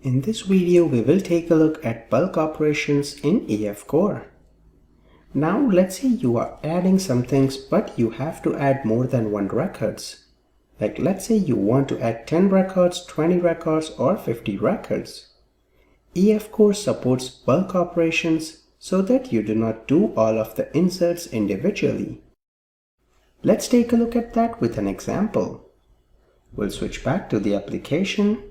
In this video, we will take a look at bulk operations in EF Core. Now, let's say you are adding some things, but you have to add more than one records. Like, let's say you want to add 10 records, 20 records, or 50 records. EF Core supports bulk operations so that you do not do all of the inserts individually. Let's take a look at that with an example. We'll switch back to the application.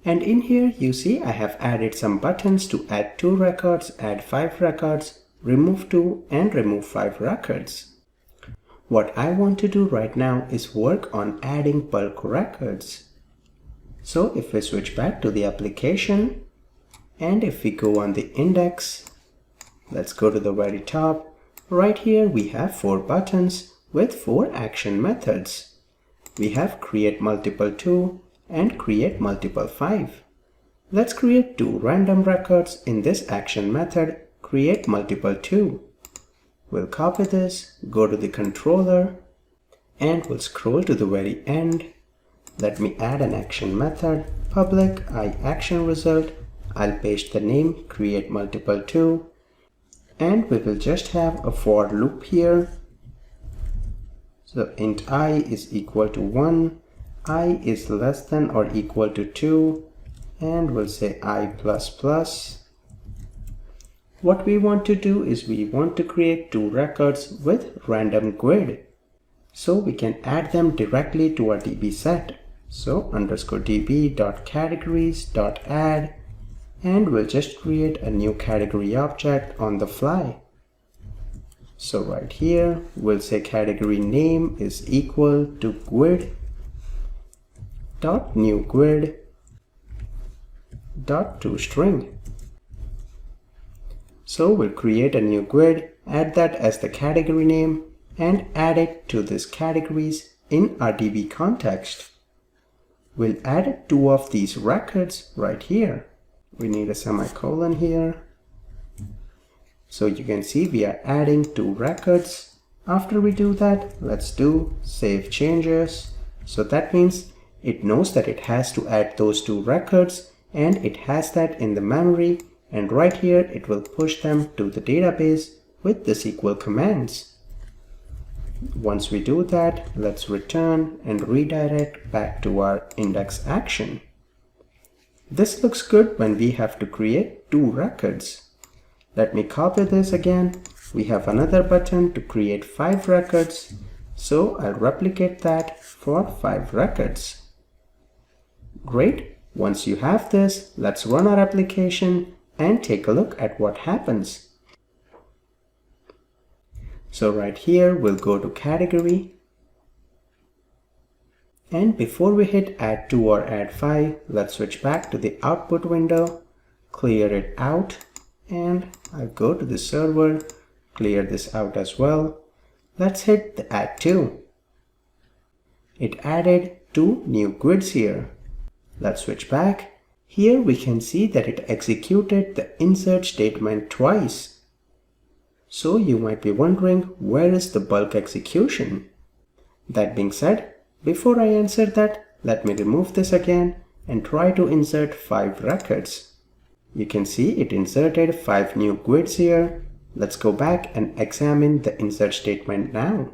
And in here, you see I have added some buttons to add 2 records, add 5 records, remove 2, and remove 5 records. What I want to do right now is work on adding bulk records. So if we switch back to the application, and if we go on the index, let's go to the very top. Right here we have 4 buttons with 4 action methods. We have create multiple 2 and create multiple 5. Let's create 2 random records in this action method, create multiple 2. We'll copy this, go to the controller, and we'll scroll to the very end. Let me add an action method, public iActionResult. I'll paste the name, create multiple 2, and we will just have a for loop here. So int I is equal to 1, I is less than or equal to 2, and we'll say I plus plus. What we want to do is we want to create 2 records with random grid, so we can add them directly to our DB set. So _db.categories.add, and we'll just create a new category object on the fly. So right here, we'll say category name is equal to grid dot new grid dot toString. So we'll create a new grid, add that as the category name, and add it to this categories in our DB context. We'll add 2 of these records right here. We need a semicolon here. So you can see we are adding 2 records. After we do that, let's do save changes. So that means it knows that it has to add those 2 records, and it has that in the memory, and right here it will push them to the database with the SQL commands. Once we do that, let's return and redirect back to our index action. This looks good when we have to create 2 records. Let me copy this again. We have another button to create 5 records, so I'll replicate that for 5 records. Great. Once you have this, let's run our application and take a look at what happens. So right here, we'll go to category. And before we hit add 2 or add 5, let's switch back to the output window, clear it out, and I'll go to the server, clear this out as well. Let's hit the add 2. It added 2 new grids here. Let's switch back. Here we can see that it executed the insert statement twice. So you might be wondering, where is the bulk execution? That being said, before I answer that, let me remove this again and try to insert 5 records. You can see it inserted 5 new grids here. Let's go back and examine the insert statement now.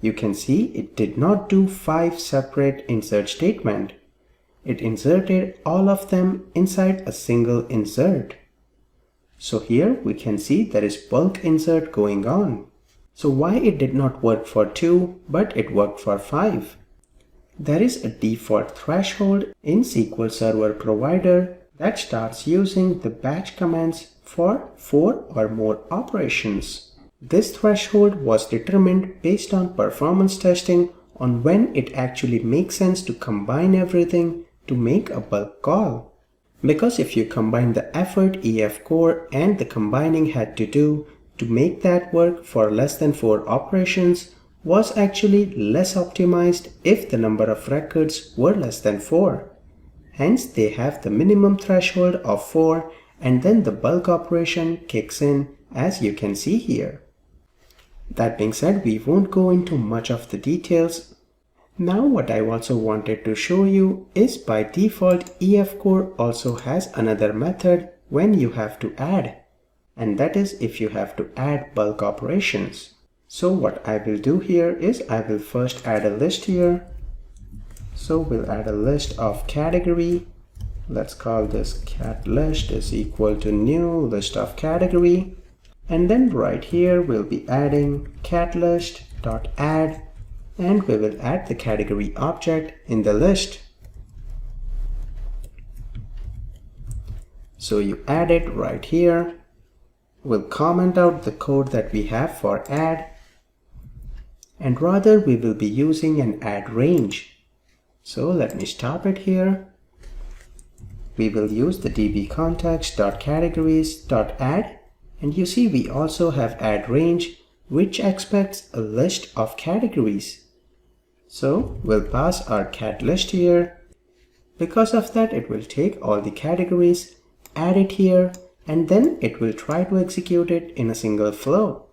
You can see it did not do 5 separate insert statements. It inserted all of them inside a single insert. So here we can see there is bulk insert going on. So why it did not work for 2 but it worked for 5? There is a default threshold in SQL Server Provider that starts using the batch commands for 4 or more operations. This threshold was determined based on performance testing on when it actually makes sense to combine everything to make a bulk call. Because if you combine the effort EF Core and the combining had to do to make that work for less than 4 operations was actually less optimized if the number of records were less than 4. Hence they have the minimum threshold of 4, and then the bulk operation kicks in, as you can see here. That being said, we won't go into much of the details. Now what I also wanted to show you is by default EF Core also has another method when you have to add, and that is if you have to add bulk operations. So what I will do here is I will first add a list here. So we'll add a list of category. Let's call this cat list is equal to new list of category. And then right here we'll be adding cat list dot add, and we will add the category object in the list. So you add it right here. We'll comment out the code that we have for add, and rather we will be using an add range. So let me stop it here. We will use the dbcontext.categories.add, and you see we also have add range, which expects a list of categories. So we'll pass our cat list here. Because of that, it will take all the categories, add it here, and then it will try to execute it in a single flow.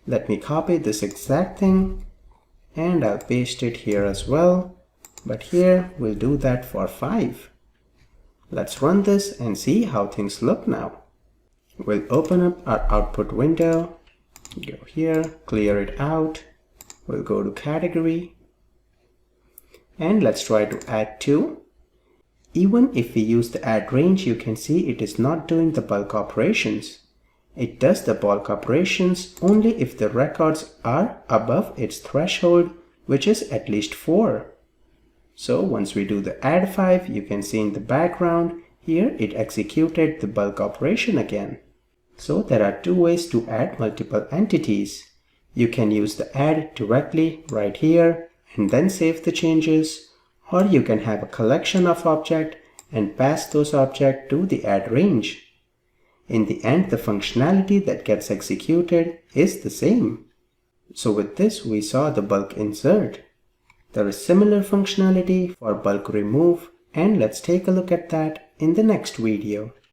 Let me copy this exact thing and I'll paste it here as well. But here we'll do that for 5. Let's run this and see how things look now. We'll open up our output window, go here, clear it out. We'll go to category and let's try to add 2. Even if we use the add range, you can see it is not doing the bulk operations. It does the bulk operations only if the records are above its threshold, which is at least 4. So once we do the add 5, you can see in the background here it executed the bulk operation again. So there are 2 ways to add multiple entities. You can use the add directly right here and then save the changes, or you can have a collection of objects and pass those objects to the add range. In the end, the functionality that gets executed is the same. So with this, we saw the bulk insert. There is similar functionality for bulk remove, and let's take a look at that in the next video.